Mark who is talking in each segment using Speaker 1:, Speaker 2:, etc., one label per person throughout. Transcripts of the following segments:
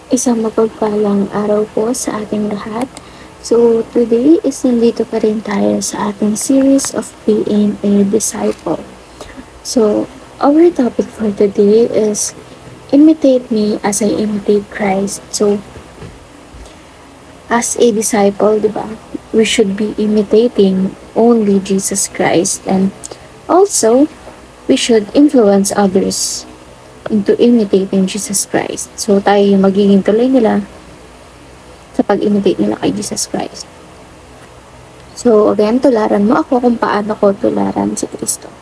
Speaker 1: Isang mapagpalang araw po sa ating lahat. So, today is nandito pa rin tayo sa ating series of being a disciple. So, our topic for today is imitate me as I imitate Christ. So, as a disciple, di ba, we should be imitating only Jesus Christ, and also we should influence others into imitating Jesus Christ. So, tayo yung magiging tulay nila sa pag-imitate nila kay Jesus Christ. So, again, tularan mo ako kung paano ko tularan si Kristo.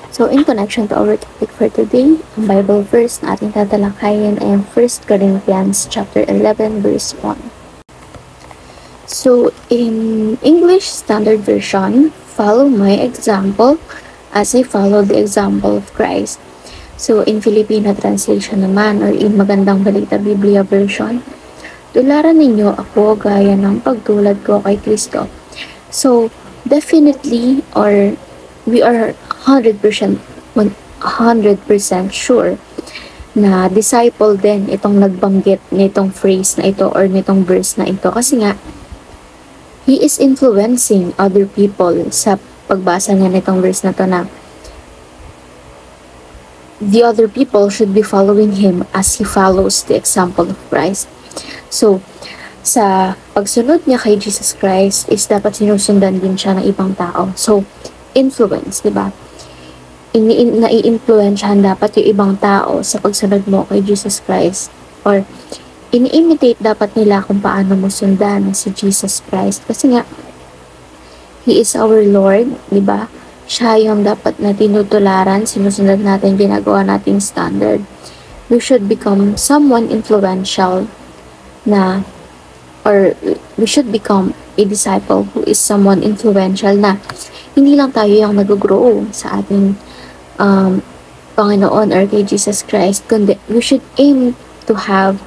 Speaker 1: So, in connection to our topic for today, ang Bible verse na ating tatalakayin ay 1 Corinthians chapter 11, verse 1. So, in English Standard Version, follow my example as I follow the example of Christ. So, in Filipino translation naman, or in Magandang Balita Biblia version, tularan ninyo ako gaya ng pagtulad ko kay Kristo. So, definitely, or we are 100% sure na disciple din itong nagbanggit nitong phrase na ito or nitong verse na ito. Kasi nga, he is influencing other people sa pagbasa niya nitong verse na to na the other people should be following him as he follows the example of Christ. So, sa pagsunod niya kay Jesus Christ is dapat sinusundan din siya ng ibang tao. So, influence, di ba? Nai-influensyahan dapat yung ibang tao sa pagsunod mo kay Jesus Christ. Or, ini-imitate dapat nila kung paano mo sundan si Jesus Christ. Kasi nga, He is our Lord, di ba? Siya yung dapat na tinutularan, sinusundan natin, ginagawa nating standard. We should become someone influential na, or we should become a disciple who is someone influential na hindi lang tayo yung nag-grow sa ating Panginoon or kay Jesus Christ, kundi we should aim to have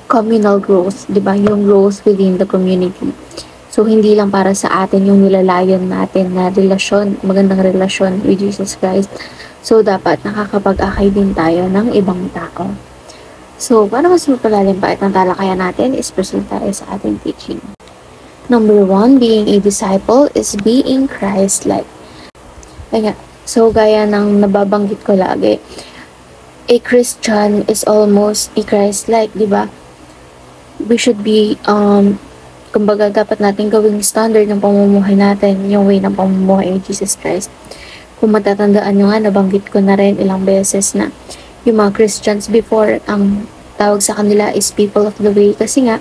Speaker 1: communal growth, di ba? Yung growth within the community. So, hindi lang para sa atin yung nilalayon natin na relasyon, magandang relasyon with Jesus Christ. So, dapat nakakapag-akay din tayo ng ibang tao. So, para mas mapalalim pa itong talakayan natin, is proceed tayo sa ating teaching. Number 1, being a disciple is being Christ-like. Kaya, so, gaya ng nababanggit ko lagi, a Christian is almost a Christ-like, di ba? We should be, kumbaga dapat natin gawing standard ng pamumuhay natin, yung way ng pamumuhay ni Jesus Christ. Kung matatandaan nyo nga, nabanggit ko na rin ilang beses na yung mga Christians before, ang tawag sa kanila is people of the way. Kasi nga,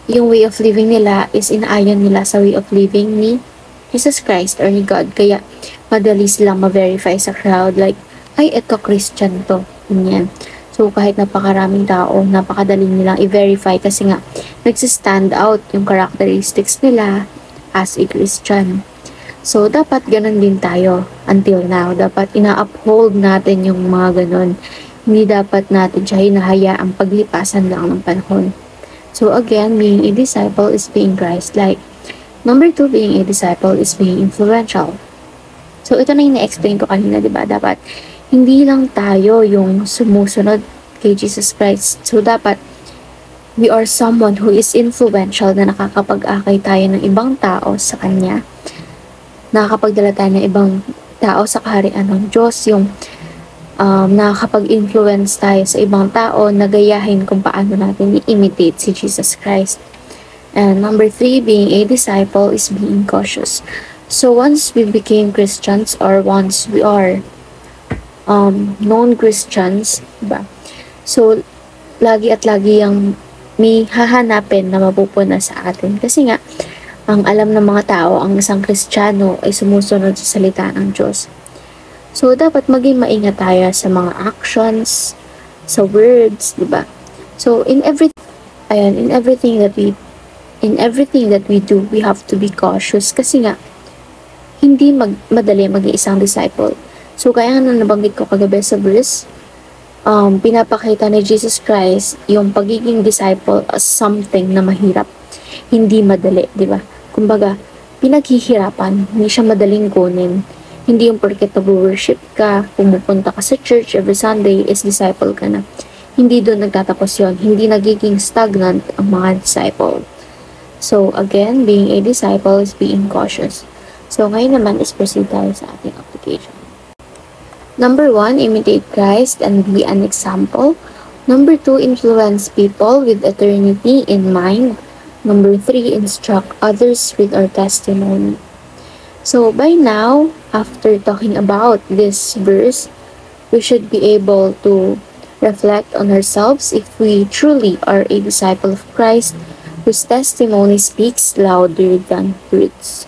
Speaker 1: yung way of living nila is inaayon nila sa way of living ni Jesus Christ or ni God. Kaya, madali silang ma-verify sa crowd like, ay, eto Christian to. Ganyan. So, kahit napakaraming tao, napakadali nilang i-verify kasi nga, nagsistand out yung characteristics nila as a Christian. So, dapat ganun din tayo until now. Dapat ina-uphold natin yung mga ganun. Hindi dapat natin siya hinahayaang paglipasan lang ng panahon. So, again, being a disciple is being Christ-like. Number 2, being a disciple is being influential. So, ito na yung na-explain ko kanina, diba? Dapat hindi lang tayo yung sumusunod kay Jesus Christ. So, dapat we are someone who is influential na nakakapag-akay tayo ng ibang tao sa Kanya. Nakakapagdala tayo ng ibang tao sa kaharian ng Diyos. Yung nakakapag-influence tayo sa ibang tao na gayahin kung paano natin i-imitate si Jesus Christ. And number 3, being a disciple is being cautious. So, once we became Christians or once we are non-Christians, diba? So, lagi at lagi yung may hahanapin na mapupuna sa atin. Kasi nga, ang alam ng mga tao, ang isang Kristiyano ay sumusunod sa salita ng Diyos. So, dapat maging maingat tayo sa mga actions, sa words, diba? So, in everything that we do, we have to be cautious. Kasi nga, hindi madali maging isang disciple. So, kaya nga nabanggit ko kagabi sa verse, pinapakita ni Jesus Christ yung pagiging disciple as something na mahirap. Hindi madali, di ba? Kumbaga, pinaghihirapan, hindi siya madaling kunin. Hindi yung porket nag-worship ka, pumupunta ka sa church every Sunday, is disciple ka na. hindi doon nagtatapos yon. Hindi nagiging stagnant ang mga disciple. So, again, being a disciple is being cautious. So, ngayon naman is proceed tayo sa ating application. Number 1, imitate Christ and be an example. Number 2, influence people with eternity in mind. Number 3, instruct others with our testimony. So, by now, after talking about this verse, we should be able to reflect on ourselves if we truly are a disciple of Christ whose testimony speaks louder than words.